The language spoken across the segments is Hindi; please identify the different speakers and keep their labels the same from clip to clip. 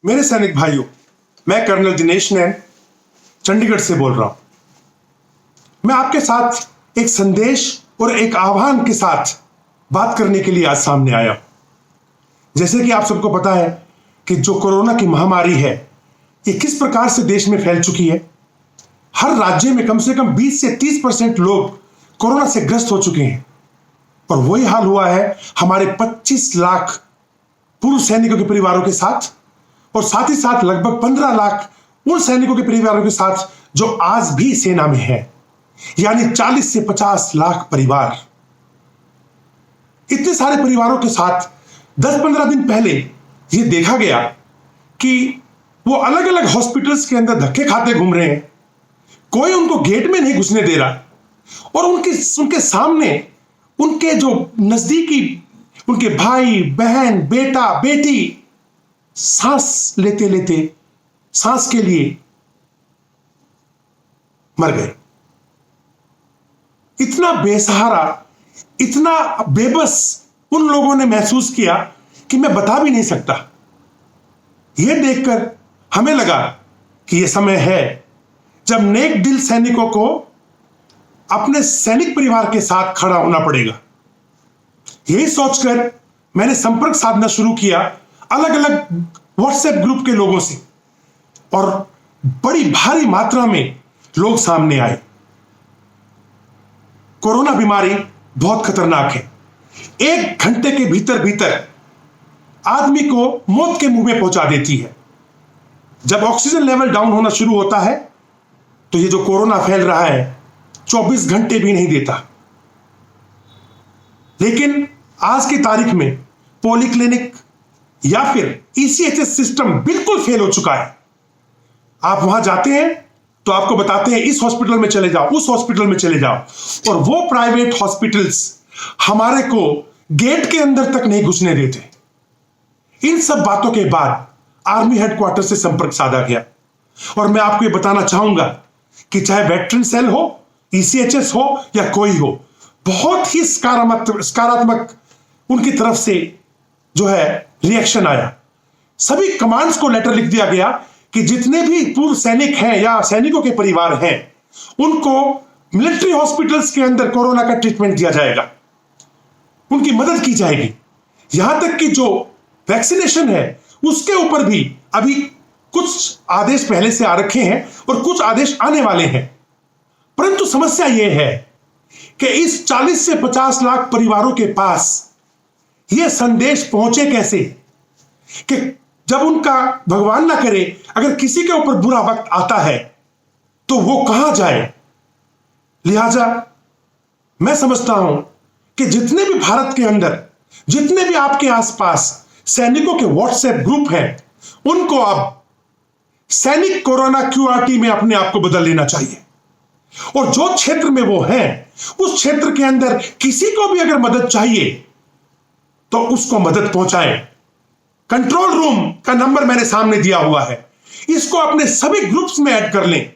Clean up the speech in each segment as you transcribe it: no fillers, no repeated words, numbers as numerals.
Speaker 1: मेरे सैनिक भाइयों, मैं कर्नल दिनेश नैन चंडीगढ़ से बोल रहा हूं। मैं आपके साथ एक संदेश और एक आह्वान के साथ बात करने के लिए आज सामने आया हूं। जैसे कि आप सबको पता है कि जो कोरोना की महामारी है, ये किस प्रकार से देश में फैल चुकी है। हर राज्य में कम से कम 20 से 30% लोग कोरोना से ग्रस्त हो चुके हैं और वही हाल हुआ है हमारे 25 लाख पूर्व सैनिकों के परिवारों के साथ और साथ ही साथ लगभग 15 लाख उन सैनिकों के परिवारों के साथ जो आज भी सेना में हैं, यानी 40 से 50 लाख परिवार। इतने सारे परिवारों के साथ 10-15 दिन पहले यह देखा गया कि वो अलग अलग हॉस्पिटल्स के अंदर धक्के खाते घूम रहे हैं। कोई उनको गेट में नहीं घुसने दे रहा और उनके सामने उनके जो नजदीकी उनके भाई बहन बेटा बेटी सांस लेते लेते सांस के लिए मर गए। इतना बेसहारा, इतना बेबस उन लोगों ने महसूस किया कि मैं बता भी नहीं सकता। यह देखकर हमें लगा कि यह समय है जब नेक दिल सैनिकों को अपने सैनिक परिवार के साथ खड़ा होना पड़ेगा। यही सोचकर मैंने संपर्क साधना शुरू किया अलग अलग व्हाट्सएप ग्रुप के लोगों से और बड़ी भारी मात्रा में लोग सामने आए। कोरोना बीमारी बहुत खतरनाक है। 1 घंटे के भीतर भीतर आदमी को मौत के मुंह में पहुंचा देती है। जब ऑक्सीजन लेवल डाउन होना शुरू होता है तो ये जो कोरोना फैल रहा है 24 घंटे भी नहीं देता। लेकिन आज की तारीख में पॉलीक्लिनिक या फिर ईसीएचएस सिस्टम बिल्कुल फेल हो चुका है। आप वहां जाते हैं तो आपको बताते हैं इस हॉस्पिटल में चले जाओ, उस हॉस्पिटल में चले जाओ, और वो प्राइवेट हॉस्पिटल्स हमारे को गेट के अंदर तक नहीं घुसने देते। इन सब बातों के बाद आर्मी हेडक्वार्टर से संपर्क साधा गया और मैं आपको ये बताना चाहूंगा कि चाहे वेटरन सेल हो, ईसीएचएस हो या कोई हो, बहुत ही सकारात्मक उनकी तरफ से जो है रिएक्शन आया। सभी कमांड्स को लेटर लिख दिया गया कि जितने भी पूर्व सैनिक हैं या सैनिकों के परिवार हैं उनको मिलिट्री हॉस्पिटल्स के अंदर कोरोना का ट्रीटमेंट दिया जाएगा, उनकी मदद की जाएगी। यहां तक कि जो वैक्सीनेशन है उसके ऊपर भी अभी कुछ आदेश पहले से आ रखे हैं और कुछ आदेश आने वाले हैं। परंतु समस्या यह है कि इस 40 से 50 लाख परिवारों के पास यह संदेश पहुंचे कैसे कि जब उनका भगवान ना करे अगर किसी के ऊपर बुरा वक्त आता है तो वो कहां जाए। लिहाजा मैं समझता हूं कि जितने भी भारत के अंदर, जितने भी आपके आसपास सैनिकों के व्हाट्सएप ग्रुप हैं, उनको आप सैनिक कोरोना क्यूआरटी में अपने आप को बदल लेना चाहिए और जो क्षेत्र में वो हैं उस क्षेत्र के अंदर किसी को भी अगर मदद चाहिए तो उसको मदद पहुंचाएं। कंट्रोल रूम का नंबर मैंने सामने दिया हुआ है, इसको अपने सभी ग्रुप्स में ऐड कर लें।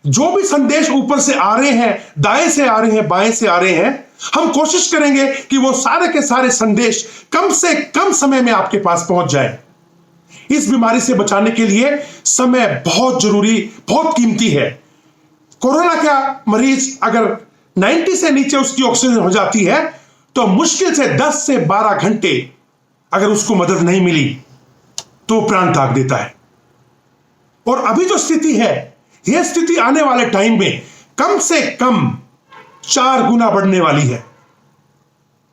Speaker 1: जो भी संदेश ऊपर से आ रहे हैं, दाएं से आ रहे हैं, बाएं से आ रहे हैं, हम कोशिश करेंगे कि वो सारे के सारे संदेश कम से कम समय में आपके पास पहुंच जाए। इस बीमारी से बचाने के लिए समय बहुत जरूरी, बहुत कीमती है। कोरोना का मरीज अगर 90 से नीचे उसकी ऑक्सीजन हो जाती है तो मुश्किल से 10 से 12 घंटे अगर उसको मदद नहीं मिली तो प्राण त्याग देता है। और अभी जो स्थिति है, यह स्थिति आने वाले टाइम में कम से कम 4 गुना बढ़ने वाली है।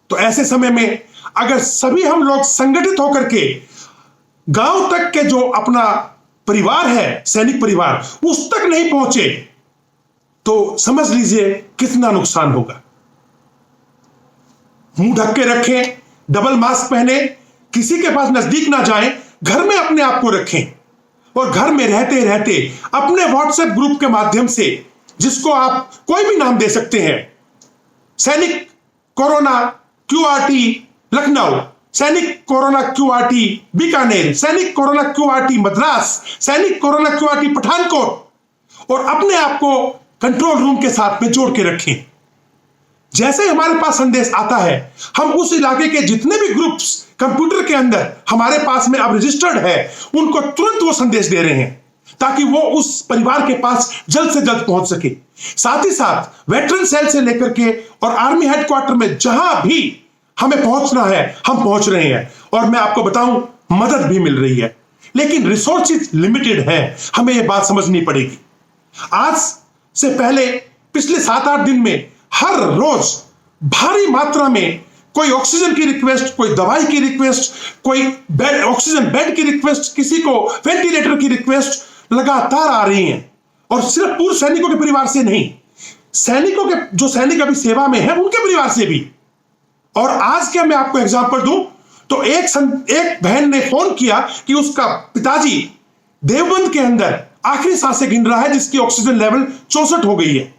Speaker 1: तो ऐसे समय में अगर सभी हम लोग संगठित होकर के गांव तक के जो अपना परिवार है, सैनिक परिवार, उस तक नहीं पहुंचे तो समझ लीजिए कितना नुकसान होगा। मुंह ढक के रखें, डबल मास्क पहने, किसी के पास नजदीक ना जाएं, घर में अपने आप को रखें और घर में रहते रहते अपने व्हाट्सएप ग्रुप के माध्यम से, जिसको आप कोई भी नाम दे सकते हैं, सैनिक कोरोना क्यूआरटी लखनऊ, सैनिक कोरोना क्यूआरटी बीकानेर, सैनिक कोरोना क्यूआरटी मद्रास, सैनिक कोरोना क्यूआरटी पठानकोट, और अपने आप को कंट्रोल रूम के साथ में जोड़ के रखें। जैसे हमारे पास संदेश आता है, हम उस इलाके के जितने भी ग्रुप्स कंप्यूटर के अंदर हमारे पास में अब रजिस्टर्ड है, उनको तुरंत वो संदेश दे रहे हैं ताकि वो उस परिवार के पास जल्द से जल्द पहुंच सके। साथ ही साथ वेटरन सेल से लेकर के और आर्मी हेडक्वार्टर में जहां भी हमें पहुंचना है हम पहुंच रहे हैं, और मैं आपको बताऊं मदद भी मिल रही है, लेकिन रिसोर्सेज लिमिटेड है, हमें यह बात समझनी पड़ेगी। आज से पहले पिछले 7-8 दिन में हर रोज भारी मात्रा में कोई ऑक्सीजन की रिक्वेस्ट, कोई दवाई की रिक्वेस्ट, कोई ऑक्सीजन बेड की रिक्वेस्ट, किसी को वेंटिलेटर की रिक्वेस्ट लगातार आ रही हैं, और सिर्फ पूर्व सैनिकों के परिवार से नहीं, सैनिकों के जो सैनिक अभी सेवा में हैं उनके परिवार से भी। और आज क्या मैं आपको एग्जांपल दूं तो एक बहन ने फोन किया कि उसका पिताजी देवबंद के अंदर आखिरी सांसें गिन रहा है, जिसकी ऑक्सीजन लेवल 64 हो गई है,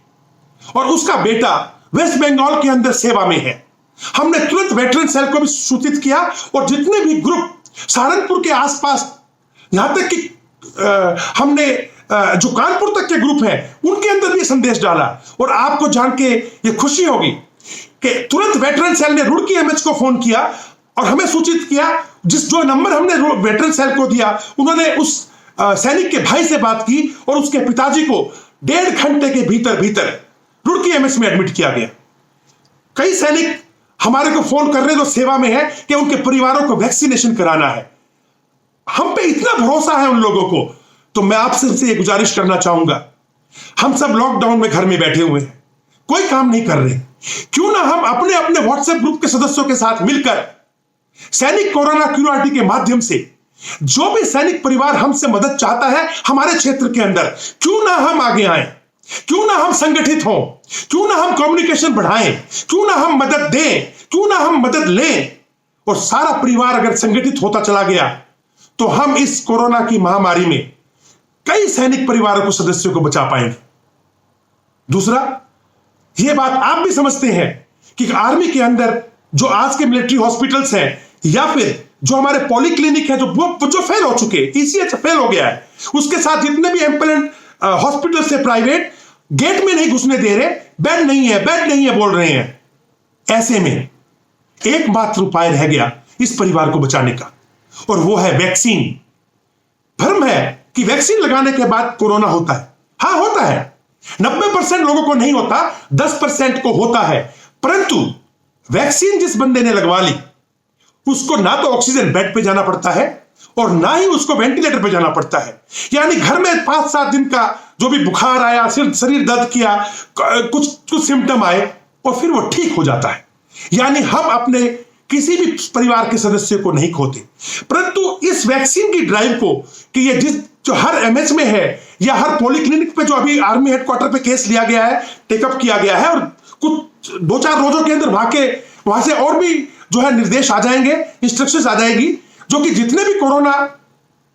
Speaker 1: और उसका बेटा वेस्ट बंगाल के अंदर सेवा में है। हमने तुरंत वेटरन सेल को भी सूचित किया, और जितने भी ग्रुप सहारनपुर के आसपास, यहां तक कि हमने जो कानपुर तक के ग्रुप हैं उनके अंदर भी संदेश डाला। और आपको जान के ये खुशी होगी कि तुरंत वेटरन सेल ने रुड़की एमएच को फोन किया और हमें सूचित किया। जो नंबर हमने वेटरन सेल को दिया, उन्होंने उस सैनिक के भाई से बात की और उसके पिताजी को 1.5 घंटे के भीतर रुड़की एमएच में एडमिट किया गया। कई सैनिक हमारे को फोन कर रहे जो सेवा में है कि उनके परिवारों को वैक्सीनेशन कराना है। हम पे इतना भरोसा है उन लोगों को, तो मैं आपसे ये गुजारिश करना चाहूंगा, हम सब लॉकडाउन में घर में बैठे हुए हैं, कोई काम नहीं कर रहे, क्यों ना हम अपने अपने व्हाट्सएप ग्रुप के सदस्यों के साथ मिलकर सैनिक कोरोना क्यूआरटी के माध्यम से जो भी सैनिक परिवार हमसे मदद चाहता है हमारे क्षेत्र के अंदर, क्यों ना हम आगे आए, क्यों ना हम संगठित हों, क्यों ना हम कम्युनिकेशन बढ़ाएं, क्यों ना हम मदद दें, क्यों ना हम मदद लें। और सारा परिवार अगर संगठित होता चला गया तो हम इस कोरोना की महामारी में कई सैनिक परिवारों को, सदस्यों को बचा पाएंगे। दूसरा, यह बात आप भी समझते हैं कि आर्मी के अंदर जो आज के मिलिट्री हॉस्पिटल्स हैं या फिर जो हमारे पॉलीक्लिनिक है जो फेल हो चुके, ईसीएच फेल हो गया है, उसके साथ जितने भी एम्पलेंट हॉस्पिटल से प्राइवेट गेट में नहीं घुसने दे रहे, बेड नहीं है बोल रहे हैं। ऐसे में एकमात्र उपाय रह गया इस परिवार को बचाने का, और वो है वैक्सीन। भ्रम है कि वैक्सीन लगाने के बाद कोरोना होता है। हां होता है, 90% लोगों को नहीं होता, 10% को होता है। परंतु वैक्सीन जिस बंदे ने लगवा ली उसको ना तो ऑक्सीजन बेड पे जाना पड़ता है और ना ही उसको वेंटिलेटर पे जाना पड़ता है। यानी घर में 5-7 दिन का जो भी बुखार आया, शरीर दर्द किया, कुछ सिम्टम आए और फिर वो ठीक हो जाता है। यानी हम अपने किसी भी परिवार के सदस्य को नहीं खोते। परंतु इस वैक्सीन की ड्राइव को कि ये जो हर एमएच में है या हर पॉलीक्लिनिक पे जो अभी आर्मी हेडक्वार्टर पे केस लिया गया है, टेकअप किया गया है, और कुछ 2-4 रोजों के अंदर वहां से और भी जो है निर्देश आ जाएंगे, इंस्ट्रक्शंस आ जाएगी, जो कि जितने भी कोरोना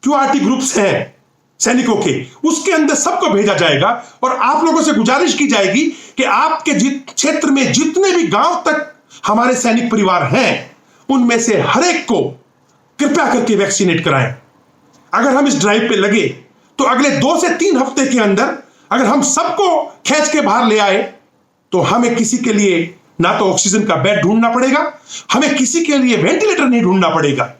Speaker 1: क्यूआरटी ग्रुप्स हैं सैनिकों के, उसके अंदर सबको भेजा जाएगा। और आप लोगों से गुजारिश की जाएगी कि आपके क्षेत्र में जितने भी गांव तक हमारे सैनिक परिवार हैं उनमें से हर एक को कृपया करके वैक्सीनेट कराएं। अगर हम इस ड्राइव पे लगे तो अगले 2 से 3 हफ्ते के अंदर अगर हम सबको खींच के बाहर ले आए तो हमें किसी के लिए ना तो ऑक्सीजन का बेड ढूंढना पड़ेगा, हमें किसी के लिए वेंटिलेटर नहीं ढूंढना पड़ेगा।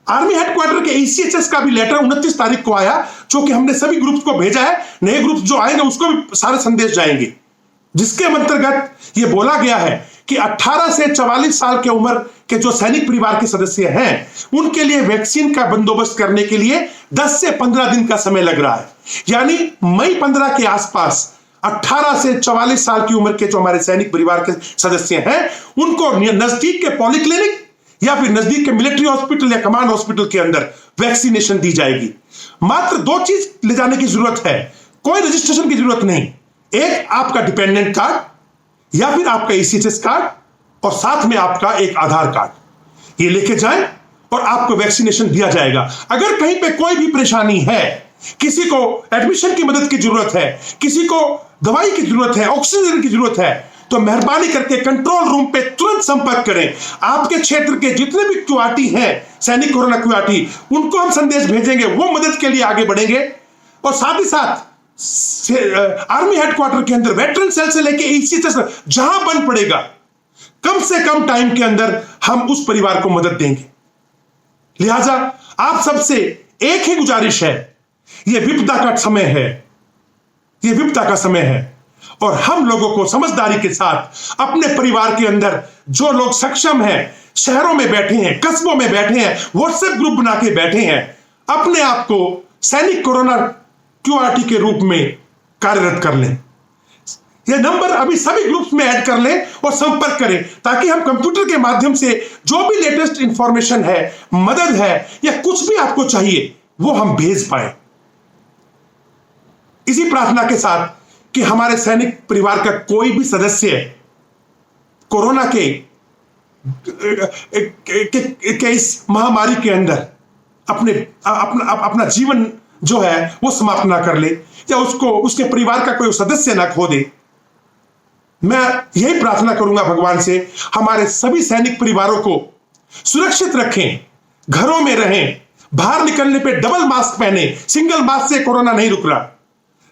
Speaker 1: आर्मी हेडक्वार्टर के ईसीएचएस का भी लेटर 29 तारीख को आया, जो कि हमने सभी ग्रुप्स को भेजा है। नए ग्रुप जो आएंगे उसको भी सारे संदेश जाएंगे, जिसके अंतर्गत यह बोला गया है कि 18 से 44 साल के उम्र के जो सैनिक परिवार के सदस्य हैं उनके लिए वैक्सीन का बंदोबस्त करने के लिए 10 से 15 दिन का समय लग रहा है। यानी मई 15 के आसपास 18 से 44 साल की उम्र के जो हमारे सैनिक परिवार के सदस्य हैं उनको नजदीक के पॉलीक्लिनिक या फिर नजदीक के मिलिट्री हॉस्पिटल या कमांड हॉस्पिटल के अंदर वैक्सीनेशन दी जाएगी। मात्र 2 चीज ले जाने की जरूरत है, कोई रजिस्ट्रेशन की जरूरत नहीं। एक आपका डिपेंडेंट कार्ड या फिर आपका ईसीएचएस कार्ड और साथ में आपका एक आधार कार्ड, ये लेके जाएं और आपको वैक्सीनेशन दिया जाएगा। अगर कहीं पे कोई भी परेशानी है, किसी को एडमिशन की मदद की जरूरत है, किसी को दवाई की जरूरत है, ऑक्सीजन की जरूरत है, तो मेहरबानी करके कंट्रोल रूम पे तुरंत संपर्क करें। आपके क्षेत्र के जितने भी क्यूआरटी हैं, सैनिक कोरोना क्यूआरटी, उनको हम संदेश भेजेंगे, वो मदद के लिए आगे बढ़ेंगे। और साथ ही साथ आर्मी हेडक्वार्टर के अंदर वेटरन सेल से लेके ईसीएचएस जहां बन पड़ेगा, कम से कम टाइम के अंदर हम उस परिवार को मदद देंगे। लिहाजा आप सबसे एक ही गुजारिश है, यह विपदा का समय है, यह विपदा का समय है, और हम लोगों को समझदारी के साथ अपने परिवार के अंदर जो लोग सक्षम हैं, शहरों में बैठे हैं, कस्बों में बैठे हैं, व्हाट्सएप ग्रुप बना के बैठे हैं, अपने आप को सैनिक कोरोना क्यूआरटी के रूप में कार्यरत कर लें। यह नंबर अभी सभी ग्रुप्स में ऐड कर लें और संपर्क करें, ताकि हम कंप्यूटर के माध्यम से जो भी लेटेस्ट इंफॉर्मेशन है, मदद है, या कुछ भी आपको चाहिए वो हम भेज पाए। इसी प्रार्थना के साथ कि हमारे सैनिक परिवार का कोई भी सदस्य कोरोना के इस महामारी के अंदर अपना जीवन जो है वो समाप्त ना कर ले, या उसके परिवार का कोई सदस्य ना खो दे। मैं यही प्रार्थना करूंगा भगवान से, हमारे सभी सैनिक परिवारों को सुरक्षित रखें, घरों में रहें, बाहर निकलने पे डबल मास्क पहने, सिंगल मास्क से कोरोना नहीं रुक रहा,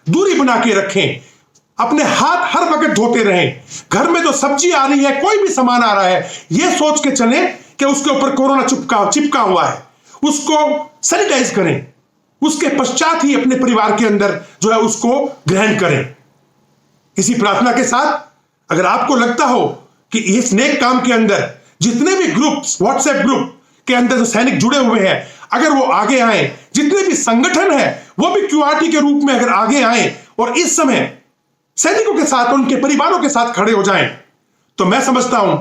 Speaker 1: दूरी बना के रखें, अपने हाथ हर वक्त धोते रहें, घर में जो सब्जी आ रही है, कोई भी सामान आ रहा है, यह सोच के चलें कि उसके ऊपर कोरोना चिपका हुआ है, उसको सैनिटाइज करें, उसके पश्चात ही अपने परिवार के अंदर जो है उसको ग्रहण करें। इसी प्रार्थना के साथ अगर आपको लगता हो कि इस नेक काम के अंदर जितने भी ग्रुप्स, व्हाट्सएप ग्रुप के अंदर जो सैनिक जुड़े हुए हैं, अगर वो आगे आए, जितने भी संगठन है वो भी क्यूआरटी के रूप में अगर आगे आए और इस समय सैनिकों के साथ, उनके परिवारों के साथ खड़े हो जाएं, तो मैं समझता हूं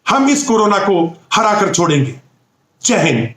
Speaker 1: हम इस कोरोना को हरा कर छोड़ेंगे। जय हिंद।